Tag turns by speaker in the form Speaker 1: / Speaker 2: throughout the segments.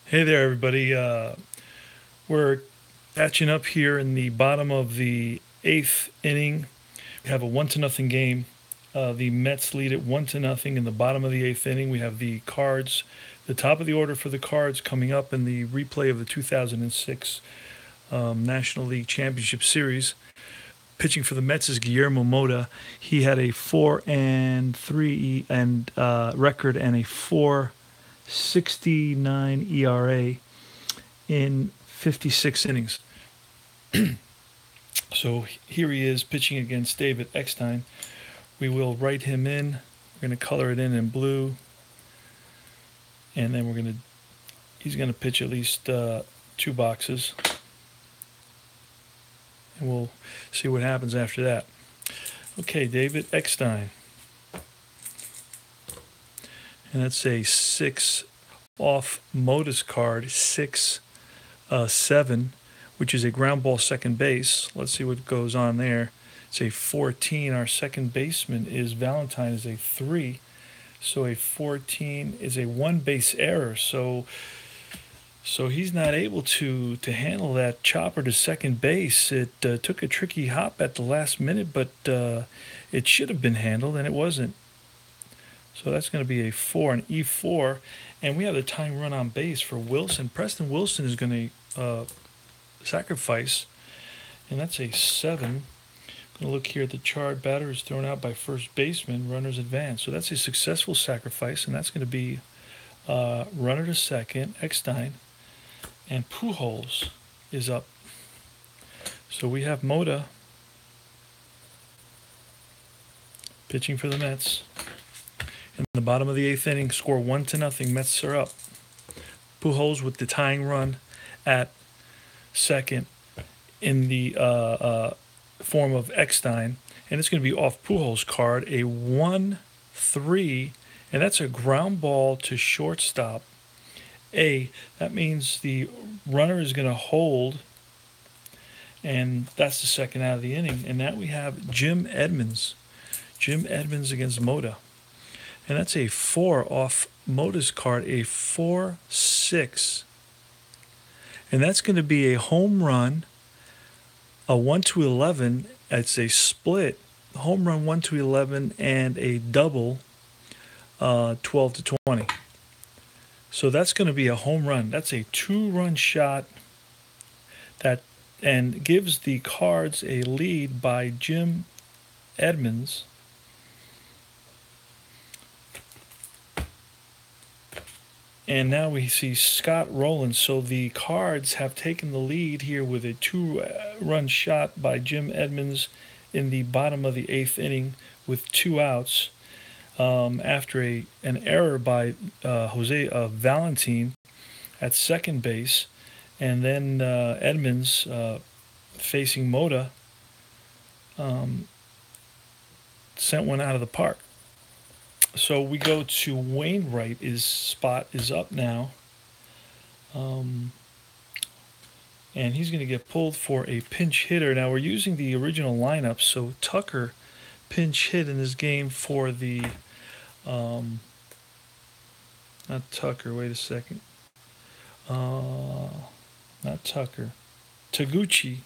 Speaker 1: Hey there, everybody. We're catching up here in the bottom of the eighth inning. We have a 1-0 game. The Mets lead it 1-0 in the bottom of the eighth inning. We have the Cards, the top of the order for the Cards, coming up in the replay of the 2006 National League Championship Series. Pitching for the Mets is Guillermo Mota. He had a 4-3 and record and a 4.69 ERA in 56 innings. So here he is pitching against David Eckstein. We will write him in. We're going to color it in blue, and then he's going to pitch at least 2 boxes, and we'll see what happens after that. Okay, David Eckstein, and that's a 6 off Moda's card, 6-7, which is a ground ball second base. Let's see what goes on there. It's a 14. Our second baseman is Valentine, is a 3. So a 14 is a 1 base error. So he's not able to handle that chopper to second base. It took a tricky hop at the last minute, but it should have been handled, and it wasn't. So that's going to be a 4, an E4. And we have the tying run on base for Wilson. Preston Wilson is going to sacrifice, and that's a 7. Going to look here at the chart. Batter is thrown out by first baseman. Runners advance. So that's a successful sacrifice, and that's going to be runner to second, Eckstein, and Pujols is up. So we have Mota pitching for the Mets. In the bottom of the eighth inning, score 1-0. Mets are up. Pujols with the tying run at second in the form of Eckstein, and it's going to be off Pujols' card, a 1-3, and that's a ground ball to shortstop. That means the runner is going to hold, and that's the second out of the inning. And now we have Jim Edmonds against Mota, and that's a 4 off Mota's card, a 4-6, and that's going to be a home run, a 1-11. It's a split home run, 1-11, and a double, 12-20. So that's going to be a home run. That's a 2-run shot and gives the Cards a lead by Jim Edmonds. And now we see Scott Rowland. So the Cards have taken the lead here with a 2-run shot by Jim Edmonds in the bottom of the eighth inning with 2 outs after an error by Jose Valentin at second base. And then Edmonds, facing Mota, sent one out of the park. So we go to Wainwright. His spot is up now. And he's going to get pulled for a pinch hitter. Now we're using the original lineup. So Tucker pinch hit in this game for the, not Tucker, wait a second. Not Tucker. Taguchi.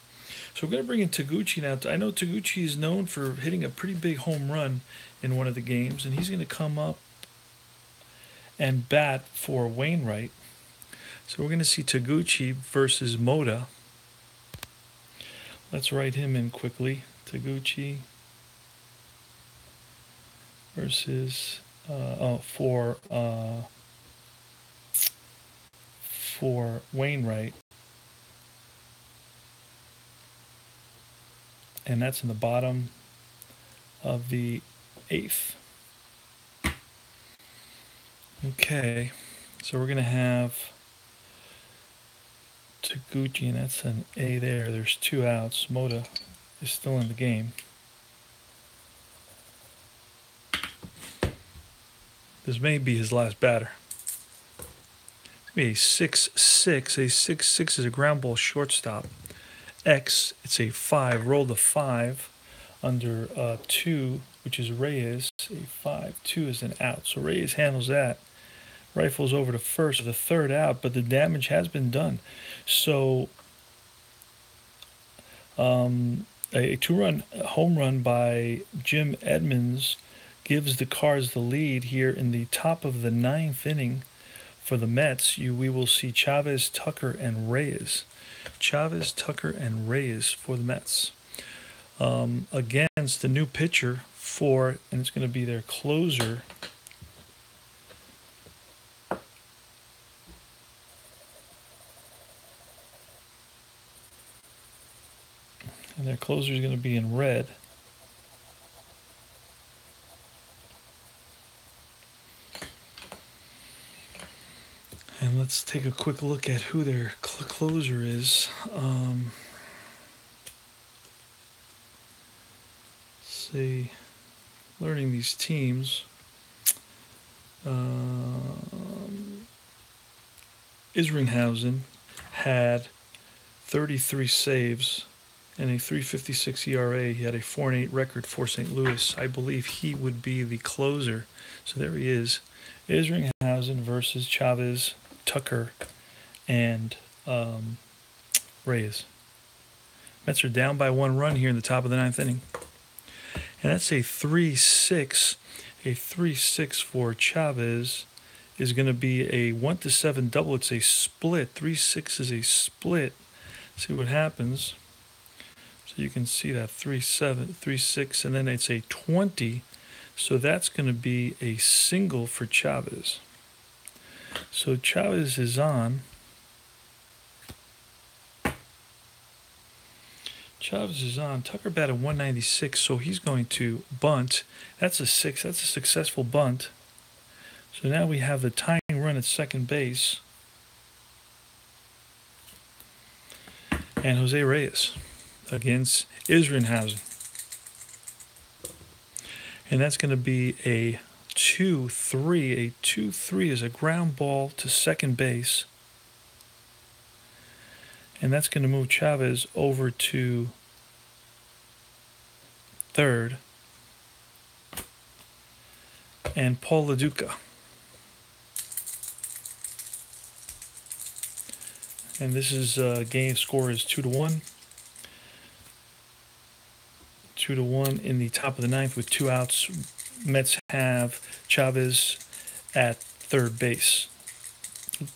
Speaker 1: So we're going to bring in Taguchi now. I know Taguchi is known for hitting a pretty big home run in one of the games, and he's going to come up and bat for Wainwright. So we're going to see Taguchi versus Mota. Let's write him in quickly. Taguchi versus for Wainwright. And that's in the bottom of the eighth. Okay, so we're going to have Taguchi, and that's an A there. There's 2 outs. Mota is still in the game. This may be his last batter. It's going to be a 6-6. A 6-6 is a ground ball shortstop. X, it's a 5. Roll the 5 under 2, which is Reyes. A 5-2 is an out. So Reyes handles that rifles over to first, the third out, but the damage has been done. So a two-run home run by Jim Edmonds gives the Cards the lead here in the top of the ninth inning. For the Mets, we will see Chavez, Tucker, and Reyes. Chavez, Tucker, and Reyes for the Mets. Against the new pitcher and it's going to be their closer. And their closer is going to be in red. And let's take a quick look at who their closer is. See, learning these teams. Isringhausen had 33 saves and a 3.56 ERA. He had a 4.8 record for St. Louis. I believe he would be the closer. So there he is. Isringhausen versus Chavez, Tucker, and Reyes. Mets are down by 1 run here in the top of the ninth inning. And that's a 3-6. A 3-6 for Chavez is going to be a 1-7 double. It's a split. 3-6 is a split. See what happens. So you can see that 3-7, 3-6, and then it's a 20. So that's going to be a single for Chavez. So Chavez is on. Chavez is on. Tucker batted 196, so he's going to bunt. That's a 6. That's a successful bunt. So now we have the tying run at second base. And Jose Reyes against Isringhausen. And that's going to be a 2-3. A 2-3 is a ground ball to second base. And that's going to move Chavez over to third. And Paul LaDuca. And this is game score is 2-1. 2-1 in the top of the ninth with 2 outs. Mets have Chavez at third base.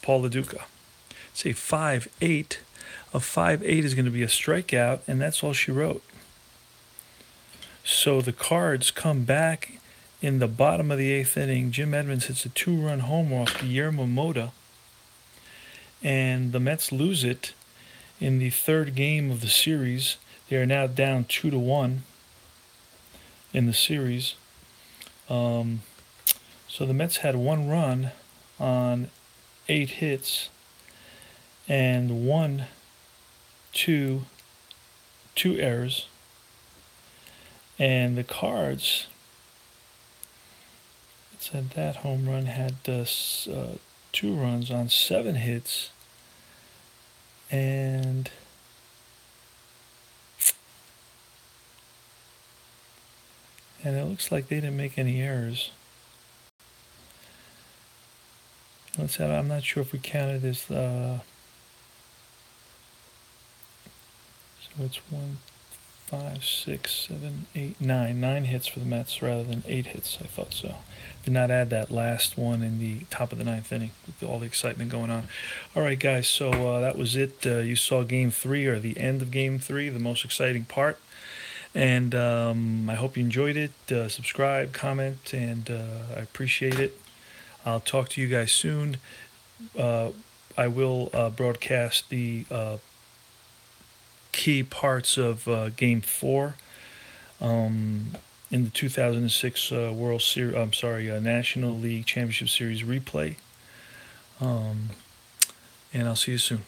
Speaker 1: Paul LaDuca. It's a 5-8. A 5-8 is going to be a strikeout, and that's all she wrote. So the Cards come back in the bottom of the 8th inning. Jim Edmonds hits a 2-run homer off Guillermo Mota, and the Mets lose it in the third game of the series. They are now down 2-1 in the series. So the Mets had 1 run on 8 hits and 2 errors. And the Cards, it said that home run had 2 runs on 7 hits and it looks like they didn't make any errors. Let's have, I'm not sure if we counted as so it's 1, 5, 6, 7, 8, 9. 9 hits for the Mets rather than 8 hits. I thought so. Did not add that last one in the top of the 9th inning with all the excitement going on. All right, guys, so that was it. You saw Game 3, or the end of Game 3, the most exciting part. And I hope you enjoyed it. Subscribe, comment, and I appreciate it. I'll talk to you guys soon. I will broadcast the key parts of Game 4 in the 2006 World Series. National League Championship Series replay. And I'll see you soon.